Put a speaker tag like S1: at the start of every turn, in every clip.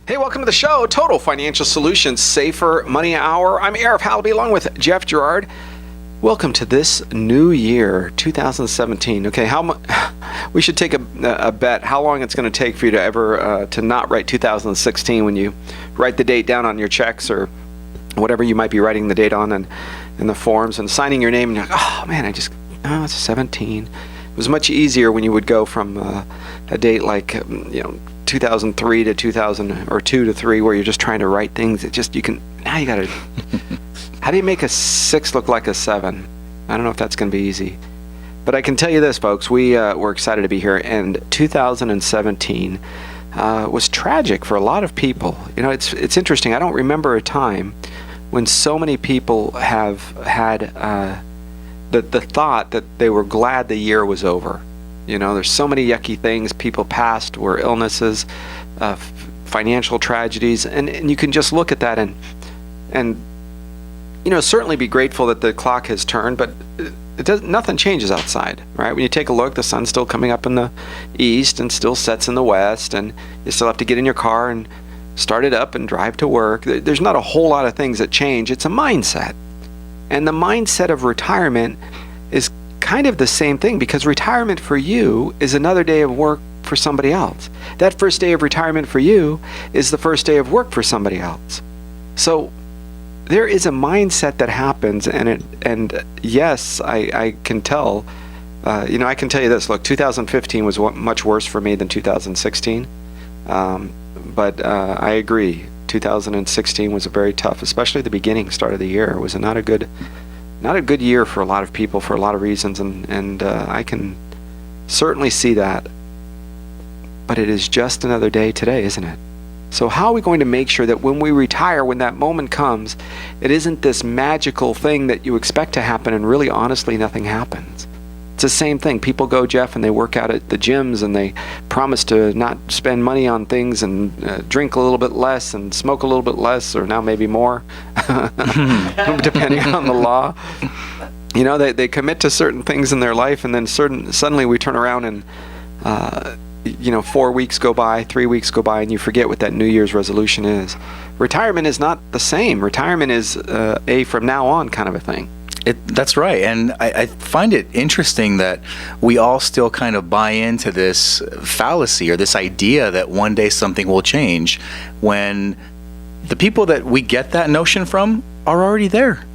S1: Hey, welcome to the show, Total Financial Solutions Safer Money Hour. I'm Arif Halaby along with Jeff Gerard. Welcome to this new year, 2017. Okay, we should take a bet how long it's going to take for you to ever to not write 2016 when you write the date down on your checks or whatever you might be writing the date on and in the forms and signing your name and you're like, oh man, it's 17. It was much easier when you would go from a date like 2003 to 2000 or 2 to 3 where you're just trying to write things. Now you gotta how do you make a 6 look like a 7? I don't know if that's gonna be easy, but I can tell you this, folks, we're excited to be here, and 2017 was tragic for a lot of people. It's interesting. I don't remember a time when so many people have had the thought that they were glad the year was over. There's so many yucky things. People passed, were illnesses, financial tragedies, and you can just look at that and certainly be grateful that the clock has turned, but nothing changes outside, right? When you take a look, the sun's still coming up in the east and still sets in the west, and you still have to get in your car and start it up and drive to work. There's not a whole lot of things that change. It's a mindset. And the mindset of retirement is kind of the same thing, because retirement for you is another day of work for somebody else. That first day of retirement for you is the first day of work for somebody else. So there is a mindset that happens, and yes, I can tell. I can tell you this. Look, 2015 was much worse for me than 2016, but I agree. 2016 was a very tough, especially the beginning, start of the year. It was not a good year for a lot of people for a lot of reasons, and I can certainly see that. But it is just another day today, isn't it? So how are we going to make sure that when we retire, when that moment comes, it isn't this magical thing that you expect to happen and really honestly nothing happens? It's the same thing. People go, Jeff, and they work out at the gyms and they promise to not spend money on things and drink a little bit less and smoke a little bit less, or now maybe more, depending on the law. They commit to certain things in their life, and then suddenly we turn around and 4 weeks go by, 3 weeks go by, and you forget what that New Year's resolution is. Retirement is not the same. Retirement is a from now on kind of a thing.
S2: That's right. And I find it interesting that we all still kind of buy into this fallacy or this idea that one day something will change, when the people that we get that notion from are already there.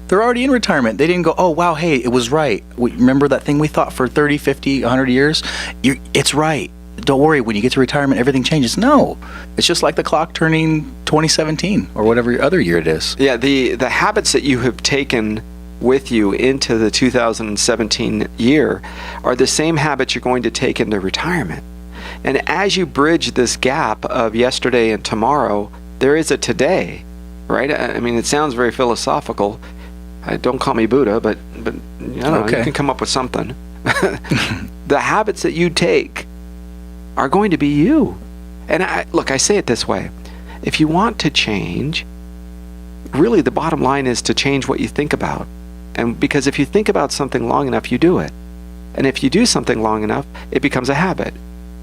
S2: They're already in retirement. They didn't go, oh, wow, hey, it was right. Remember that thing we thought for 30, 50, 100 years? It's right. Don't worry, when you get to retirement, everything changes. No, it's just like the clock turning 2017 or whatever other year it is.
S1: Yeah, the habits that you have taken with you into the 2017 year are the same habits you're going to take into retirement. And as you bridge this gap of yesterday and tomorrow, there is a today, right? I mean, it sounds very philosophical. Don't call me Buddha, but I don't know, you can come up with something. The habits that you take are going to be you. And I say it this way. If you want to change, really the bottom line is to change what you think about. And because if you think about something long enough, you do it. And if you do something long enough, it becomes a habit.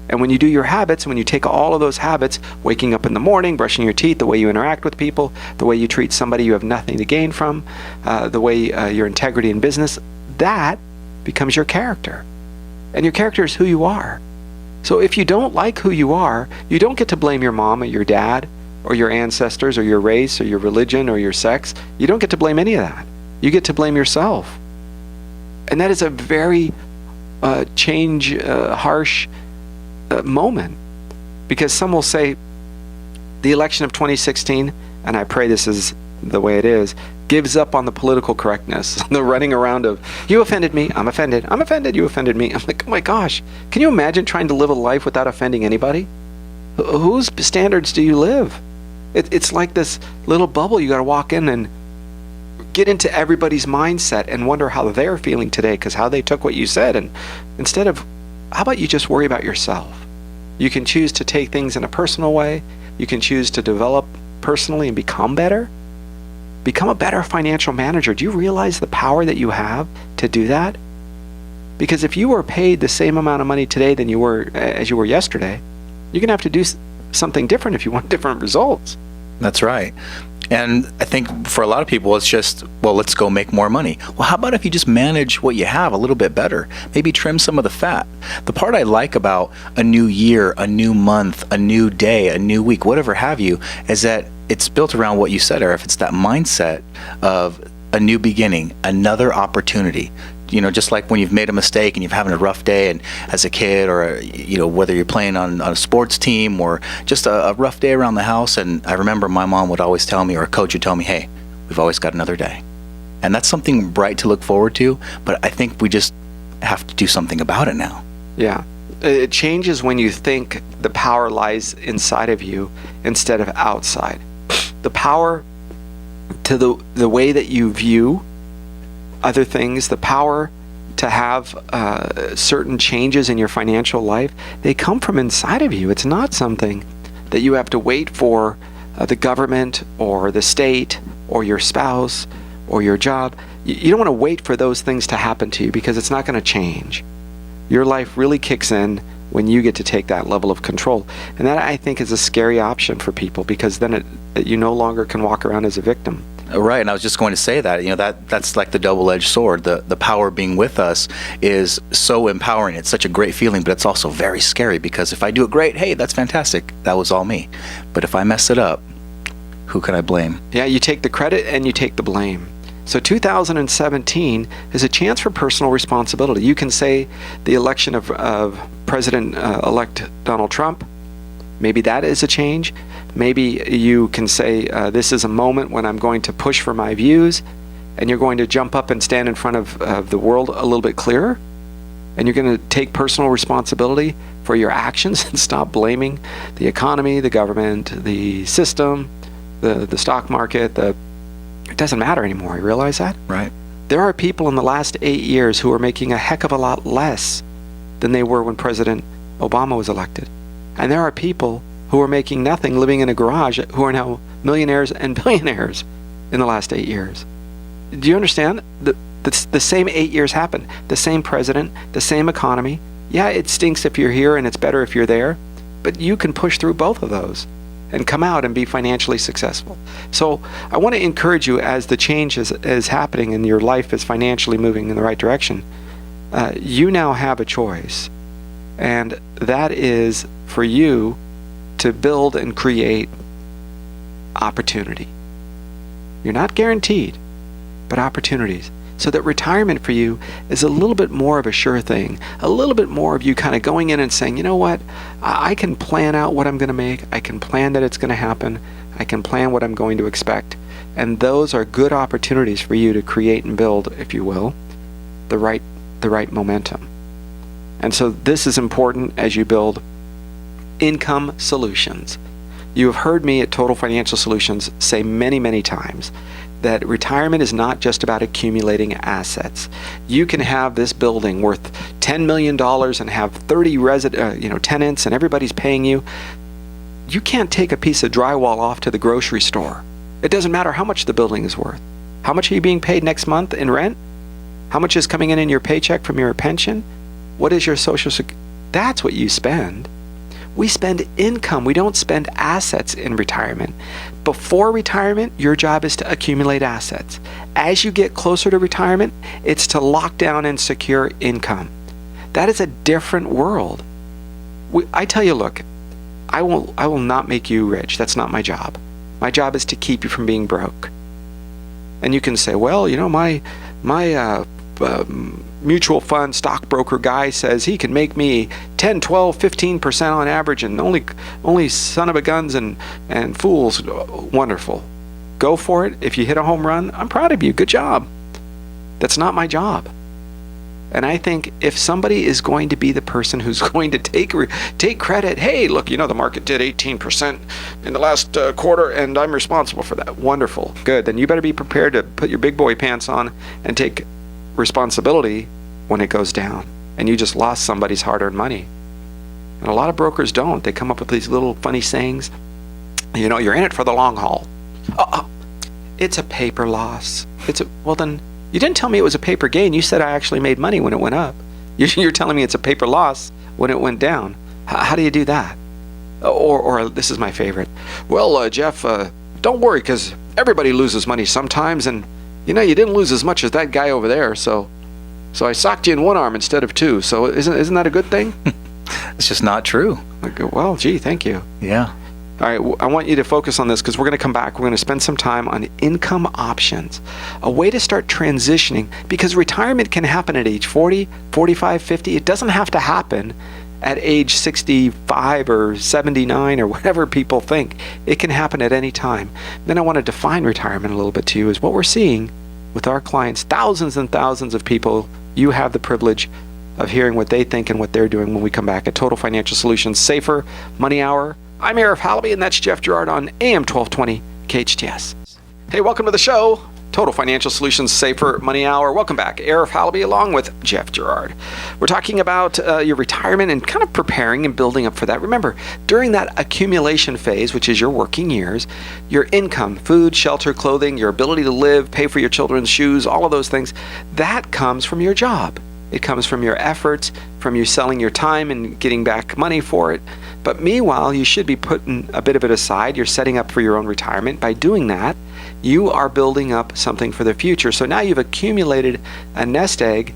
S1: And when you do your habits, when you take all of those habits, waking up in the morning, brushing your teeth, the way you interact with people, the way you treat somebody you have nothing to gain from, the way your integrity in business, that becomes your character. And your character is who you are. So if you don't like who you are, you don't get to blame your mom or your dad or your ancestors or your race or your religion or your sex. You don't get to blame any of that. You get to blame yourself. And that is a very harsh moment, because some will say the election of 2016, and I pray this is the way it is, gives up on the political correctness, the running around of, you offended me, I'm offended, you offended me. I'm like, oh my gosh, can you imagine trying to live a life without offending anybody? Whose standards do you live? It's like this little bubble you got to walk in and get into everybody's mindset and wonder how they're feeling today because how they took what you said. And instead of, how about you just worry about yourself? You can choose to take things in a personal way. You can choose to develop personally and become better. Become a better financial manager. Do you realize the power that you have to do that? Because if you were paid the same amount of money today than you were as you were yesterday, you're going to have to do something different if you want different results.
S2: That's right. And I think for a lot of people, it's just, well, let's go make more money. Well, how about if you just manage what you have a little bit better? Maybe trim some of the fat. The part I like about a new year, a new month, a new day, a new week, whatever have you, is that it's built around what you said, Arif. It's that mindset of a new beginning, another opportunity. You know, just like when you've made a mistake and you're having a rough day, and as a kid, or whether you're playing on a sports team or just a rough day around the house. And I remember my mom would always tell me, or a coach would tell me, hey, we've always got another day. And that's something bright to look forward to, but I think we just have to do something about it now.
S1: Yeah. It changes when you think the power lies inside of you instead of outside. The power to the way that you view other things, the power to have certain changes in your financial life, they come from inside of you. It's not something that you have to wait for the government or the state or your spouse or your job. You don't want to wait for those things to happen to you, because it's not going to change. Your life really kicks in when you get to take that level of control. And that, I think, is a scary option for people, because then you no longer can walk around as a victim.
S2: Right, and I was just going to say that, that's like the double-edged sword. The power being with us is so empowering. It's such a great feeling, but it's also very scary, because if I do it great, hey, that's fantastic. That was all me. But if I mess it up, who can I blame? Yeah,
S1: you take the credit and you take the blame. So 2017 is a chance for personal responsibility. You can say the election of President-elect Donald Trump, maybe that is a change. Maybe you can say, this is a moment when I'm going to push for my views, and you're going to jump up and stand in front of the world a little bit clearer, and you're going to take personal responsibility for your actions and stop blaming the economy, the government, the system, the stock market. It doesn't matter anymore. You realize that?
S2: Right.
S1: There are people in the last 8 years who are making a heck of a lot less than they were when President Obama was elected. And there are people who are making nothing, living in a garage, who are now millionaires and billionaires in the last 8 years. Do you understand? The same 8 years happened. The same president, the same economy. Yeah, it stinks if you're here and it's better if you're there, but you can push through both of those and come out and be financially successful. So I want to encourage you, as the change is happening and your life is financially moving in the right direction, you now have a choice. And that is for you to build and create opportunity. You're not guaranteed, but opportunities. So that retirement for you is a little bit more of a sure thing, a little bit more of you kind of going in and saying, you know what, I can plan out what I'm going to make. I can plan that it's going to happen. I can plan what I'm going to expect. And those are good opportunities for you to create and build, if you will, the right momentum. And so this is important as you build income solutions. You have heard me at Total Financial Solutions say many, many times that retirement is not just about accumulating assets. You can have this building worth $10 million and have 30 tenants, and everybody's paying you. You can't take a piece of drywall off to the grocery store. It doesn't matter how much the building is worth. How much are you being paid next month in rent? How much is coming in your paycheck from your pension? What is your social security? That's what you spend. We spend income. We don't spend assets in retirement. Before retirement, your job is to accumulate assets. As you get closer to retirement, it's to lock down and secure income. That is a different world. I tell you, look, I will not make you rich. That's not my job. My job is to keep you from being broke. And you can say, well, my mutual fund stockbroker guy says he can make me 10, 12, 15% on average, and only son of a guns and fools. Wonderful. Go for it. If you hit a home run, I'm proud of you. Good job. That's not my job. And I think if somebody is going to be the person who's going to take credit, hey, look, the market did 18% in the last quarter, and I'm responsible for that. Wonderful. Good. Then you better be prepared to put your big boy pants on and take responsibility when it goes down and you just lost somebody's hard-earned money. And a lot of brokers don't. They come up with these little funny sayings. You're in it for the long haul. It's a paper loss. Well, then you didn't tell me it was a paper gain. You said I actually made money when it went up. You're telling me it's a paper loss when it went down. How do you do that? Or this is my favorite. Well, Jeff, don't worry, because everybody loses money sometimes, and you didn't lose as much as that guy over there, so I socked you in one arm instead of two. So isn't that a good thing?
S2: It's just not true.
S1: I go, well, gee, thank you.
S2: Yeah.
S1: All right, I want you to focus on this because we're going to come back. We're going to spend some time on income options, a way to start transitioning, because retirement can happen at age 40, 45, 50. It doesn't have to happen at age 65 or 79 or whatever people think. It can happen at any time. Then I want to define retirement a little bit to you, is what we're seeing with our clients, thousands and thousands of people. You have the privilege of hearing what they think and what they're doing when we come back at Total Financial Solutions Safer Money Hour. I'm Arif Halaby, and that's Jeff Gerard on AM 1220 KHTS. Hey, welcome to the show, Total Financial Solutions Safer Money Hour. Welcome back. Arif Halaby along with Jeff Gerard. We're talking about your retirement and kind of preparing and building up for that. Remember, during that accumulation phase, which is your working years, your income, food, shelter, clothing, your ability to live, pay for your children's shoes, all of those things, that comes from your job. It comes from your efforts, from you selling your time and getting back money for it. But meanwhile, you should be putting a bit of it aside. You're setting up for your own retirement. By doing that, you are building up something for the future. So now you've accumulated a nest egg,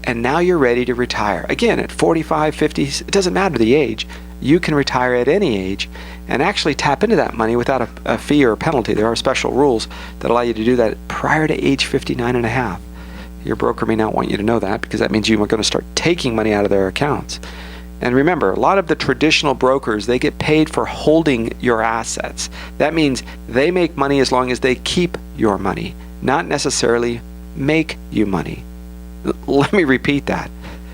S1: and now you're ready to retire. Again, at 45, 50, it doesn't matter the age. You can retire at any age and actually tap into that money without a fee or a penalty. There are special rules that allow you to do that prior to age 59 and a half. Your broker may not want you to know that, because that means you are going to start taking money out of their accounts. And remember, a lot of the traditional brokers, they get paid for holding your assets. That means they make money as long as they keep your money, not necessarily make you money. Let me repeat that.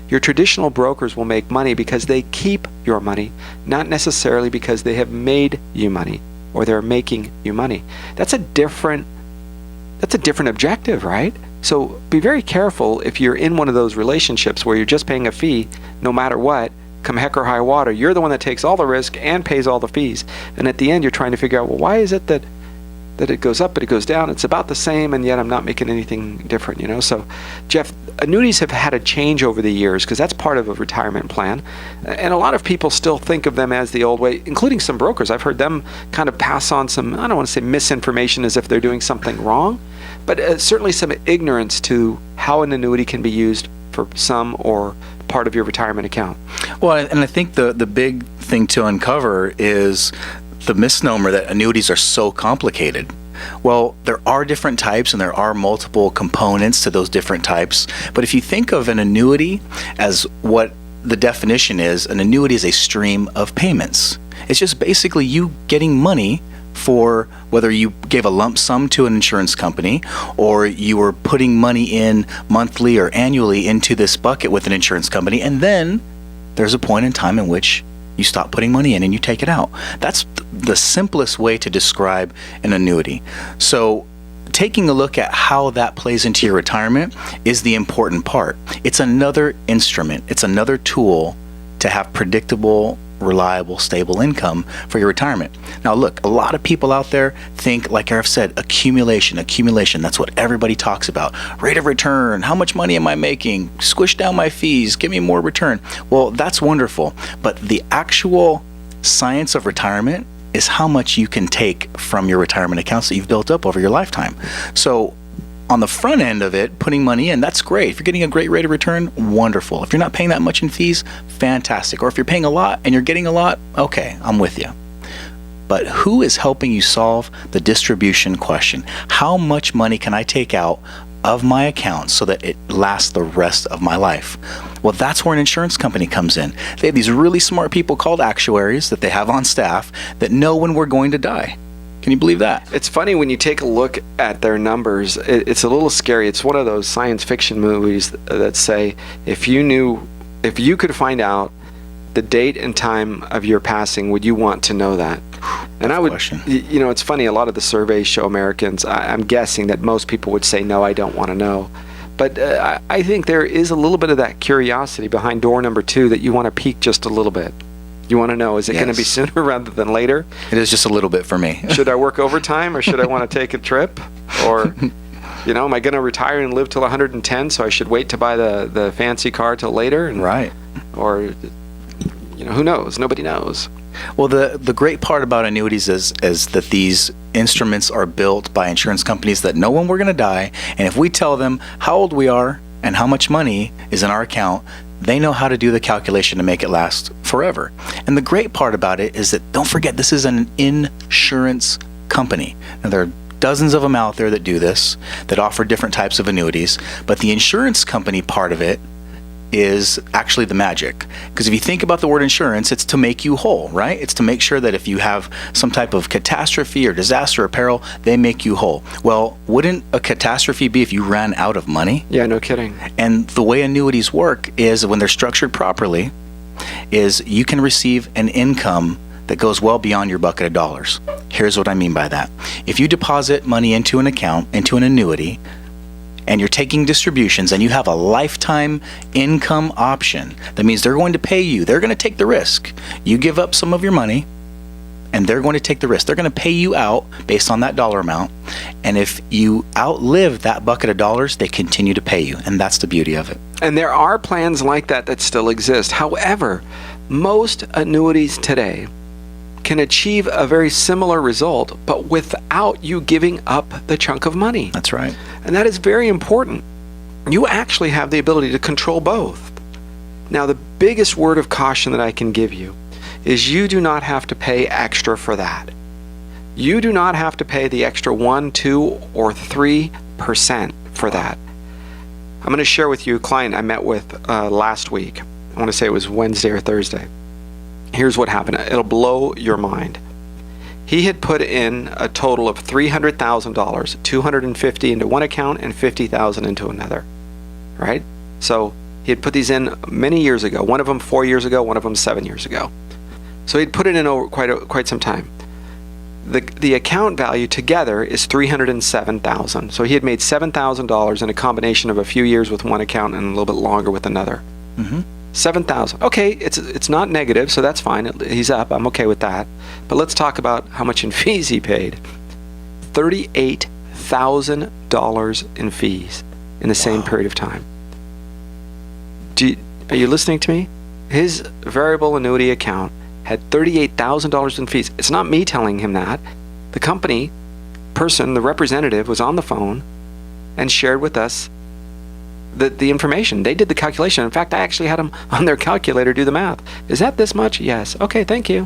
S1: Your traditional brokers will make money because they keep your money, not necessarily because they have made you money or they're making you money. That's a different objective, right? So be very careful if you're in one of those relationships where you're just paying a fee no matter what, come heck or high water. You're the one that takes all the risk and pays all the fees. And at the end, you're trying to figure out, well, why is it that it goes up but it goes down? It's about the same, and yet I'm not making anything different, So, Jeff, annuities have had a change over the years because that's part of a retirement plan. And a lot of people still think of them as the old way, including some brokers. I've heard them kind of pass on some, I don't want to say misinformation as if they're doing something wrong, but certainly some ignorance to how an annuity can be used for some or part of your retirement account.
S2: Well, and I think the big thing to uncover is the misnomer that annuities are so complicated. Well, there are different types and there are multiple components to those different types. But if you think of an annuity as what the definition is, an annuity is a stream of payments. It's just basically you getting money for whether you gave a lump sum to an insurance company or you were putting money in monthly or annually into this bucket with an insurance company, and then there's a point in time in which you stop putting money in and you take it out. That's the simplest way to describe an annuity. So taking a look at how that plays into your retirement is the important part. It's another instrument. It's another tool to have predictable, reliable, stable income for your retirement. Now look, a lot of people out there think, like Arif said, accumulation. That's what everybody talks about. Rate of return, how much money am I making? Squish down my fees, give me more return. Well, that's wonderful, but the actual science of retirement is how much you can take from your retirement accounts that you've built up over your lifetime. So on the front end of it, putting money in, that's great. If you're getting a great rate of return, wonderful. If you're not paying that much in fees, fantastic. Or if you're paying a lot and you're getting a lot, okay, I'm with you. But who is helping you solve the distribution question? How much money can I take out of my account so that it lasts the rest of my life? Well, that's where an insurance company comes in. They have these really smart people called actuaries that they have on staff that know when we're going to die. Can you believe that?
S1: It's funny when you take a look at their numbers, it's a little scary. It's one of those science fiction movies that say, if you could find out the date and time of your passing, would you want to know that? And I would, it's funny, a lot of the surveys show Americans, I'm guessing that most people would say, no, I don't want to know. But I think there is a little bit of that curiosity behind door number 2 that you want to pique just a little bit. You want to know, is it going to be sooner rather than later?
S2: It is just a little bit for me.
S1: Should I work overtime or should I want to take a trip? Or, am I going to retire and live till 110, so I should wait to buy the fancy car till later?
S2: Right.
S1: Or, who knows? Nobody knows.
S2: Well, the great part about annuities is that these instruments are built by insurance companies that know when we're going to die, and if we tell them how old we are and how much money is in our account, they know how to do the calculation to make it last forever. And the great part about it is that, don't forget, this is an insurance company. Now, there are dozens of them out there that do this, that offer different types of annuities, but the insurance company part of it is actually the magic. Because if you think about the word insurance, it's to make you whole, right? It's to make sure that if you have some type of catastrophe or disaster or peril, they make you whole. Well, wouldn't a catastrophe be if you ran out of money?
S1: Yeah, no kidding.
S2: And the way annuities work is, when they're structured properly, is you can receive an income that goes well beyond your bucket of dollars. Here's what I mean by that. If you deposit money into an account, into an annuity, and you're taking distributions and you have a lifetime income option, that means they're going to pay you. They're going to take the risk. You give up some of your money and they're going to take the risk. They're going to pay you out based on that dollar amount. And if you outlive that bucket of dollars, they continue to pay you. And that's the beauty of it.
S1: And there are plans like that still exist. However, most annuities today can achieve a very similar result, but without you giving up the chunk of money.
S2: That's right.
S1: And that is very important. You actually have the ability to control both. Now, the biggest word of caution that I can give you is you do not have to pay extra for that. You do not have to pay the extra 1, 2, or 3% for that. I'm going to share with you a client I met with last week. I want to say it was Wednesday or Thursday. Here's what happened. It'll blow your mind. He had put in a total of $300,000, $250 into one account and $50,000 into another, right? So he had put these in many years ago. One of them 4 years ago, one of them 7 years ago. So he'd put it in over quite some time. The account value together is $307,000. So he had made $7,000 in a combination of a few years with one account and a little bit longer with another. Mm-hmm. $7,000. Okay, it's not negative, so that's fine. He's up. I'm okay with that. But let's talk about how much in fees he paid. $38,000 in fees in the same period of time. Are you listening to me? His variable annuity account had $38,000 in fees. It's not me telling him that. The company person, the representative, was on the phone and shared with us the information. They did the calculation. In fact, I actually had them on their calculator do the math. Is that this much? Yes. Okay, thank you.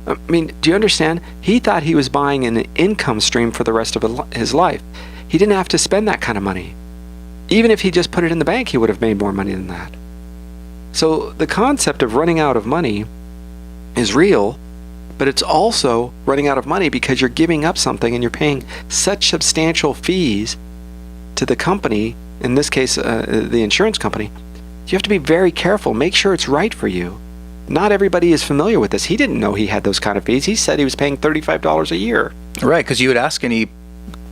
S1: I mean, do you understand? He thought he was buying an income stream for the rest of his life. He didn't have to spend that kind of money. Even if he just put it in the bank, he would have made more money than that. So the concept of running out of money is real, but it's also running out of money because you're giving up something and you're paying such substantial fees to the company, in this case, the insurance company. You have to be very careful. Make sure it's right for you. Not everybody is familiar with this. He didn't know he had those kind of fees. He said he was paying $35 a year.
S2: Right, because you would ask any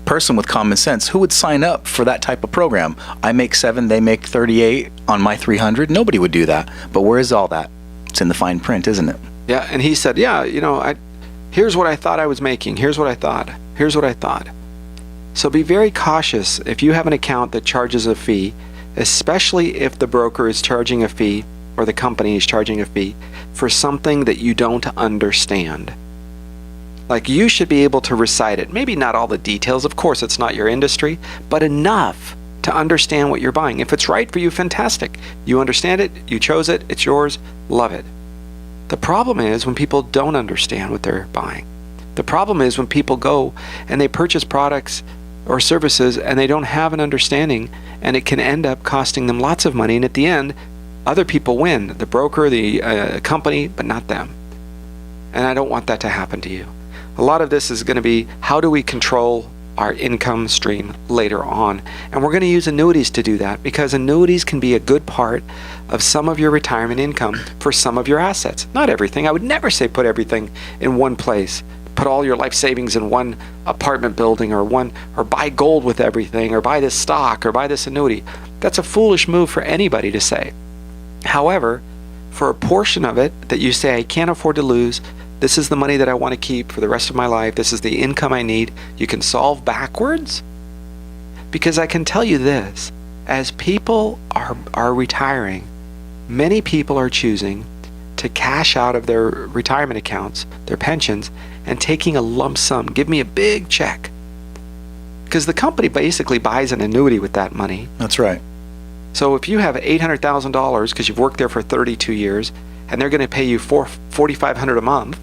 S2: person with common sense, who would sign up for that type of program? I make 7, they make 38 on my 300. Nobody would do that. But where is all that? It's in the fine print, isn't it?
S1: Yeah, and he said, yeah, here's what I thought I was making. Here's what I thought. Here's what I thought. So be very cautious if you have an account that charges a fee, especially if the broker is charging a fee or the company is charging a fee for something that you don't understand. Like, you should be able to recite it. Maybe not all the details. Of course, it's not your industry, but enough to understand what you're buying. If it's right for you, fantastic. You understand it, you chose it, it's yours, love it. The problem is when people don't understand what they're buying. The problem is when people go and they purchase products or services and they don't have an understanding, and it can end up costing them lots of money, and at the end, other people win. The broker, the company, but not them. And I don't want that to happen to you. A lot of this is going to be, how do we control our income stream later on? And we're going to use annuities to do that, because annuities can be a good part of some of your retirement income for some of your assets. Not everything. I would never say put everything in one place. Put all your life savings in one apartment building, or buy gold with everything, or buy this stock, or buy this annuity. That's a foolish move for anybody to say. However, for a portion of it that you say, I can't afford to lose, this is the money that I want to keep for the rest of my life, this is the income I need, you can solve backwards. Because I can tell you this, as people are retiring, many people are choosing to cash out of their retirement accounts, their pensions, and taking a lump sum. Give me a big check. Because the company basically buys an annuity with that money.
S2: That's right.
S1: So if you have $800,000 because you've worked there for 32 years, and they're going to pay you $4,500 a month,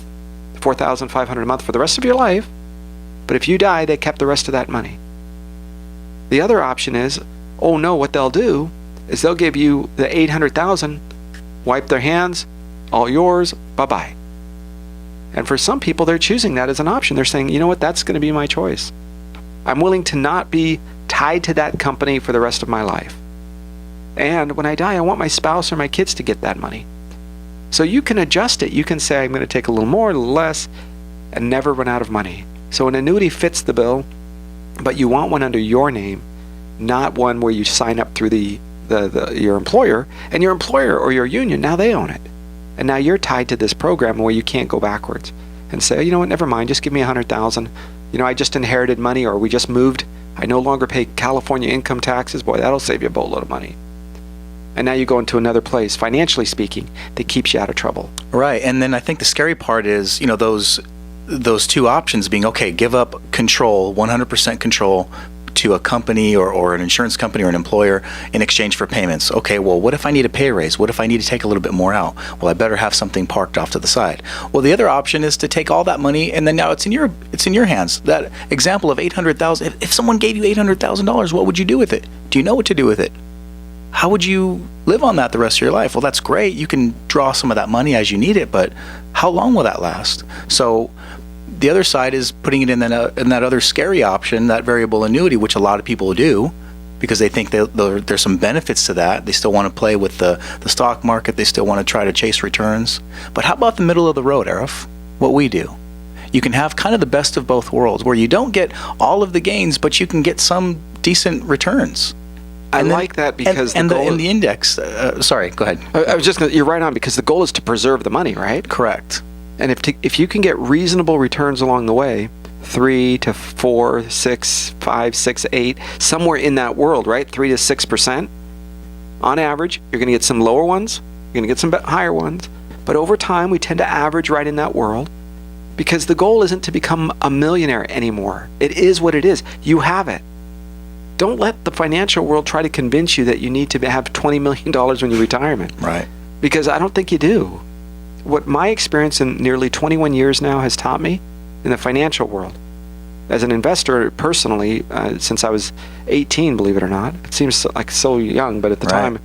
S1: $4,500 a month for the rest of your life, but if you die, they kept the rest of that money. The other option is, oh no, what they'll do is they'll give you the $800,000, wipe their hands, all yours, bye-bye. And for some people, they're choosing that as an option. They're saying, you know what, that's going to be my choice. I'm willing to not be tied to that company for the rest of my life. And when I die, I want my spouse or my kids to get that money. So you can adjust it. You can say, I'm going to take a little more, a little less, and never run out of money. So an annuity fits the bill, but you want one under your name, not one where you sign up through your employer, and your employer or your union, now they own it. And now you're tied to this program where you can't go backwards and say, you know what, never mind, just give me $100,000. You know, I just inherited money, or we just moved. I no longer pay California income taxes. Boy, that'll save you a boatload of money. And now you go into another place, financially speaking, that keeps you out of trouble.
S2: Right. And then I think the scary part is, you know, those two options being, okay, give up control, 100% control to a company or an insurance company or an employer in exchange for payments. Okay, well, what if I need a pay raise? What if I need to take a little bit more out? Well, I better have something parked off to the side. Well, the other option is to take all that money and then now it's in your hands. That example of $800,000, if someone gave you $800,000, what would you do with it? Do you know what to do with it? How would you live on that the rest of your life? Well, that's great. You can draw some of that money as you need it, but how long will that last? So the other side is putting it in that other scary option, that variable annuity, which a lot of people do because they think there's some benefits to that. They still want to play with the stock market. They still want to try to chase returns. But how about the middle of the road, Arif? What we do. You can have kind of the best of both worlds where you don't get all of the gains, but you can get some decent returns.
S1: I like that because
S2: in the index. Sorry, go ahead.
S1: I was just gonna, you're right on, because the goal is to preserve the money, right?
S2: Correct.
S1: And if you can get reasonable returns along the way, 3 to 4, 6, 5, 6, 8, somewhere in that world, right? 3 to 6%. On average, you're going to get some lower ones, you're going to get some higher ones, but over time we tend to average right in that world because the goal isn't to become a millionaire anymore. It is what it is. You have it. Don't let the financial world try to convince you that you need to have $20 million when you retirement.
S2: Right.
S1: Because I don't think you do. What my experience in nearly 21 years now has taught me in the financial world, as an investor personally, since I was 18, believe it or not. It seems like so young, but at the time,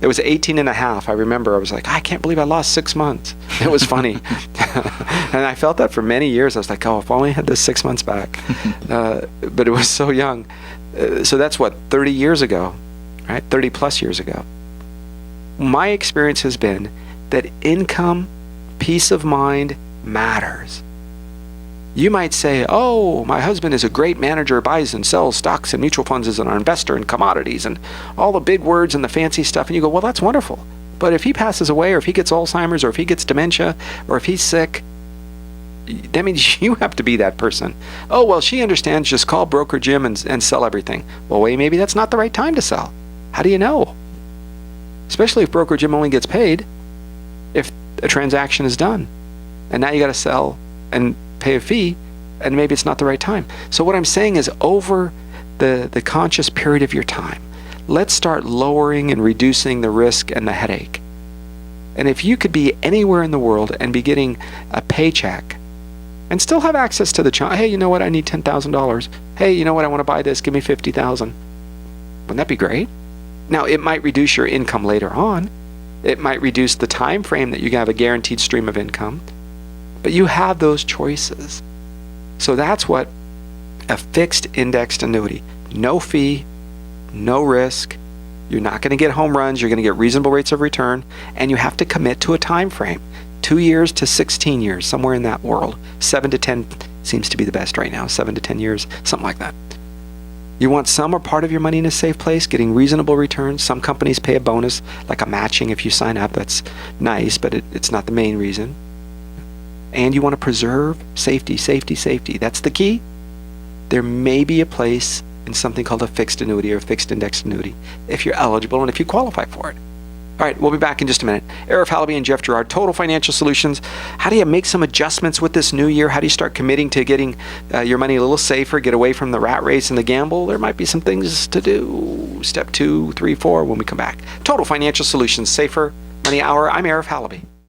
S1: it was 18 and a half. I remember I was like, I can't believe I lost 6 months. It was funny. And I felt that for many years. I was like, oh, if only I had this 6 months back. But it was so young. So that's what, 30 years ago, right? 30 plus years ago. My experience has been that income, peace of mind matters. You might say, oh, my husband is a great manager, buys and sells stocks and mutual funds, is an investor in commodities and all the big words and the fancy stuff. And you go, well, that's wonderful. But if he passes away, or if he gets Alzheimer's, or if he gets dementia, or if he's sick, that means you have to be that person. Oh, well, she understands, just call Broker Jim and sell everything. Well, wait, maybe that's not the right time to sell. How do you know? Especially if Broker Jim only gets paid if a transaction is done. And now you got to sell and pay a fee, and maybe it's not the right time. So what I'm saying is, over the conscious period of your time, let's start lowering and reducing the risk and the headache. And if you could be anywhere in the world and be getting a paycheck and still have access to the hey, you know what, I need $10,000. Hey, you know what, I want to buy this, give me $50,000. Wouldn't that be great? Now, it might reduce your income later on. It might reduce the time frame that you have a guaranteed stream of income. But you have those choices. So that's what a fixed indexed annuity. No fee, no risk. You're not going to get home runs. You're going to get reasonable rates of return. And you have to commit to a time frame. 2 years to 16 years, somewhere in that world. 7 to 10 seems to be the best right now. 7 to 10 years, something like that. You want some or part of your money in a safe place, getting reasonable returns. Some companies pay a bonus, like a matching if you sign up. That's nice, but it's not the main reason. And you want to preserve safety, safety, safety. That's the key. There may be a place in something called a fixed annuity or a fixed indexed annuity if you're eligible and if you qualify for it. All right, we'll be back in just a minute. Arif Halaby and Jeff Gerard, Total Financial Solutions. How do you make some adjustments with this new year? How do you start committing to getting your money a little safer, get away from the rat race and the gamble? There might be some things to do. Step 2, 3, 4 when we come back. Total Financial Solutions, Safer Money Hour. I'm Arif Halaby.